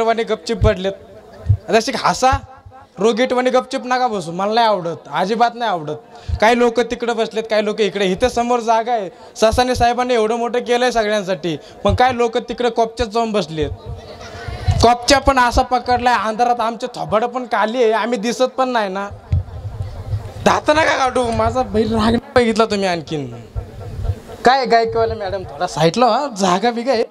वाणी गपचिप पडलेत जसे हसा रोगीटवाणी गपचिप नका बसू मला नाही आवडत अजिबात नाही आवडत काही लोक तिकडे बसलेत काही लोक इकडे इथे समोर जागा आहे ससाने साहेबांनी एवढं मोठं केलंय सगळ्यांसाठी पण काय लोक तिकडे कॉपच्यात जाऊन बसलेत कॉपच्या पण असा पकडलाय अंधारात आमचे थोबाड पण काली आहे आम्ही दिसत पण नाही ना दात नका काढू माझा बैल राग बघितला तुम्ही आणखीन काय गायकवाला मॅडम थोडा साईडला हा जागा बिगा आहे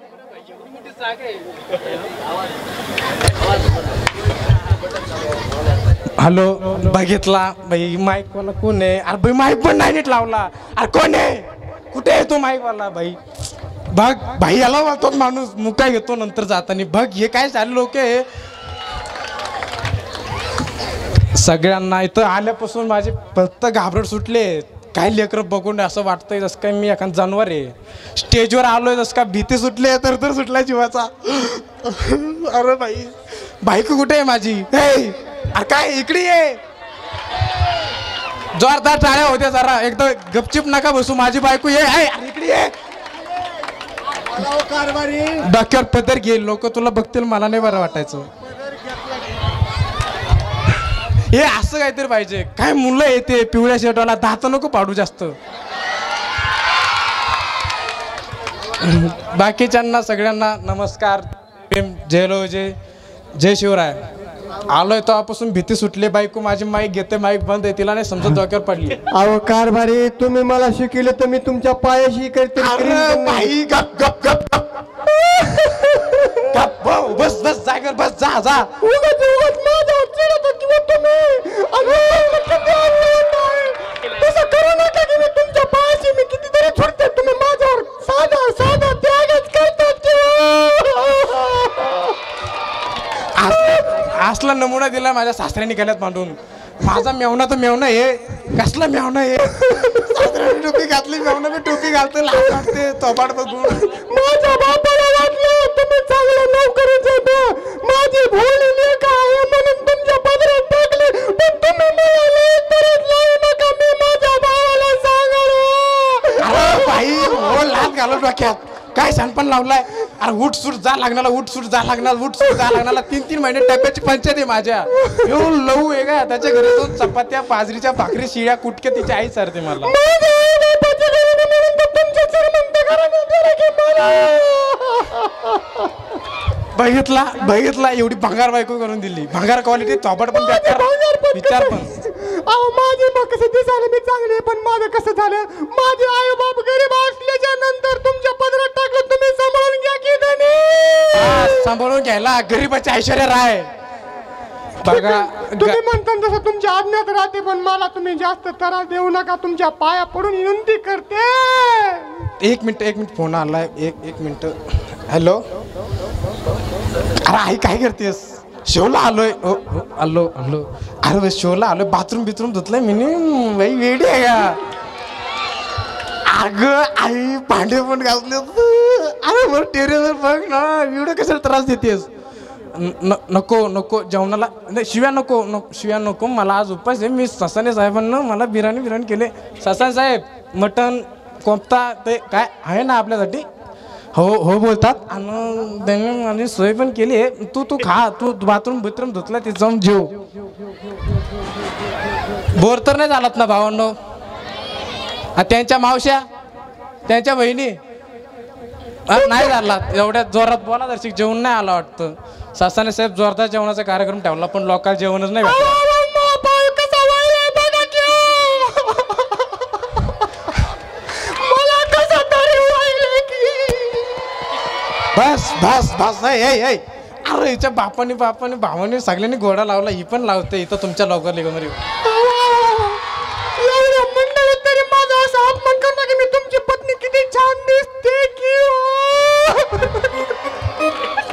हॅलो बघितला भाई माईक वाला कोण आहे अरे भाई माईक पण नाही नीट लावला अरे कोण आहे कुठे आहे तो माईक वाला भाई बघ भाई आला तो माणूस मुका घेतो नंतर जाताना बघ हे काय चालू लोक आहे सगळ्यांना इथं आल्यापासून माझे फक्त घाबरट सुटले काय लेकरं बघून असं वाटतंय जसं काय मी एखाद जानवर आहे स्टेजवर आलोय जसं का भीती सुटली तर सुटला जीवाचा अरे भाई बायको कुठे आहे माझी अरे काय इकडे आहे जोरदार टाळ्या होत्या जरा एकदम गपचिप नका बसू माझी बायको ये इकडे ये डॉक्टर पदर घे लोक तुला बघतील मला नाही बरं वाटायचं हे असं काहीतरी पाहिजे काय मुलं येते पिवळ्या शर्टवाला दात नको पाडू जास्त बाकीच्यांना सगळ्यांना नमस्कार जय शिवराय आलोय तेव्हापासून भीती सुटली बायको माझी माईक घेते माईक बंद आहे तिला नाही समजत डोक्यावर पडली अहो कारभारी तुम्ही मला शिकले तर मी तुमच्या पायाशी करते गप गप गप गप बस बस जागेवर बस जा जा तसं करू नका की मी तुमच्या पायाशी मी कितीतरी सोडते तुम्ही माझ्यावर साधा साधा त्यागच करतात असला नमुना दिला माझ्या सासऱ्याने गळ्यात मांडून माझा मेवना तर मेवना हे कसला मेवना हे सासऱ्याने टोपी घातली मेवना मी टोपी घालते लाज वाटते तोबाड बघून माझ्या बापाला वाटलं तुम्ही चांगलं नोकरीच होतं माझी भोळी काय म्हणून तुमच्या पदरात टाकले पण तुम्ही मिळाले तरच लावू नका मी माझ्या भावाला सांगणार अरे भाई हो लाज घालत डोक्यात काय शानपण लावलाय अरे उठ सूट जा लागणार उठ सूट जा लागणार उठ सूट जा लागणार 3-3 महिने टप्प्याची पंचायत आहे माझ्या येऊन लवू आहे का त्याच्या घरी जाऊन चपात्या बाजरीच्या भाकरी शिळ्या कुटके तिची आई सरते मला बघितला एवढी भंगार बायको करून दिली भंगार क्वालिटी थोबड पण विचार पण अहो माझे मग कसं दिसायला मी चांगले पण माझं कसं झालं माझे आई बाप गरीब असल्याच्या नंतर तुमच्या पदरात टाकलं तुम्ही सांभाळून घ्या की नाही सांभाळून घ्यायला गरीबाची ऐश्वर्या राय बघा तुम्ही म्हणता तसं तुमच्या आज्ञात राहते पण मला तुम्ही जास्त त्रास देऊ नका तुमच्या पाया पडून विनंती करते एक मिनिट फोन आलाय एक मिनिट हॅलो अरे आई काय करतेस शोला आलोय आलो अरे शोला आलोय बाथरूम धुतलंय मी बाई वेडी आहे का अगं आई भांडे पण घासले अरे बरं टेरेसवर बघ ना एवढं कशाला त्रास देतेस नको जेवणाला नाही शिव्या नको मला आज उपास आहे मी ससाने साहेबांना मला बिर्याणी केले ससाने साहेब मटण कोफ्ता ते काय आहे ना आपल्यासाठी हो बोलतात आणि त्यांनी माझी सोय पण केली आहे तू खा तू बाथरूम धुतला ते जाऊन जेव बोर तर नाही झालात ना भावांनो त्यांच्या मावश्या त्यांच्या बहिणी नाही झाला एवढ्या जोरात बोला दर्शक जेवण नाही आला वाटतं सासाने साहेब जोरदार जेवणाचा कार्यक्रम ठेवला पण लोकांना जेवणच नाही बस नाही अरे हिच्या बापाने भावाने सगळ्यांनी घोडा लावला ही पण लावते इथं तुमच्या लवकर लिगोमर मी तुमची पत्नी किती छान दिसते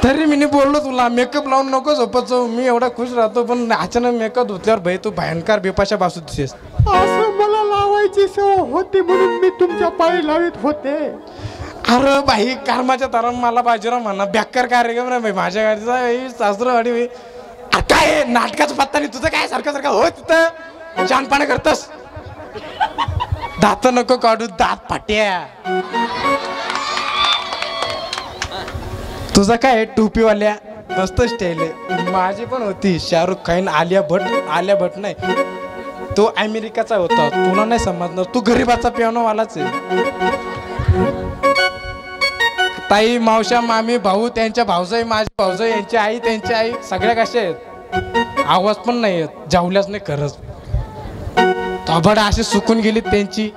तरी मी बोललो तुला मेकअप लावून नको झोपत जाऊ मी एवढा खुश राहतो पण अचानक मेकअप धुतल्यावर भाई तू भयंकर बिपाशा बासू दिसेस असं मला लावायची सवय होती म्हणून मी तुमच्या पायी लावित होते अरे भाई कर्माच्या तारण मला बाजूला म्हणा बेकार कार्यक्रम नाही भाई माझ्या गाडीचा सासरवाडी काय नाटकाचा पत्ता नाही तुझं काय सारखं हो तिथं छानपणा करतस दात नको काढू दात फाट्या तुझं काय टोपीवाल्या मस्त स्टाईल आहे. माझी पण होती शाहरुख खान, आलिया भट नाही, तो अमेरिकाचा होता, तुला नाही समजणार, तू गरीबाचा पियानोवालाच आहे. ताई, मावशा, मामी, भाऊ, त्यांच्या भाऊजाई, माझे भाऊजाई, यांची आई, त्यांची आई, सगळ्या कशा आहेत, आवाज पण नाही येत, जावल्याच नाही खरंच. थोबड अशी सुकून गेली त्यांची.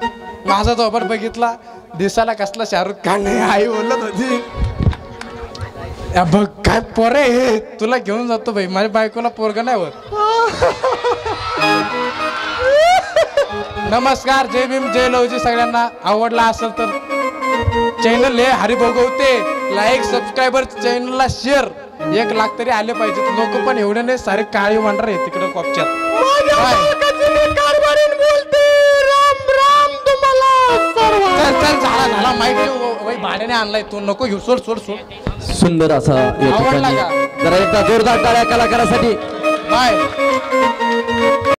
माझा थोबड बघितला, दिसायला कसला शाहरुख खान आहे, आई बोलत होती या बघ काय पोरे हे, तुला घेऊन जातो भाई, माझ्या बायकोला पोरगा नाही होत. नमस्कार, जय भीम, जय लवजी सगळ्यांना. आवडला असेल तर चॅनल हे हरी भोगवते, लाईक, सबस्क्रायबर, चॅनलला शेअर 1 लाख तरी आले पाहिजे. लोक पण एवढे नाही, सारे काळी मांढर आहे तिकडे कोपच्यात. चल झाला माहिती भाड्याने आणलाय, तू नको घेऊ, सोड सोड सोड. सुंदर असा या आवडला ठिकाणी का? जरा एकदा जोरदार टाळ्या कलाकारासाठी. बाय.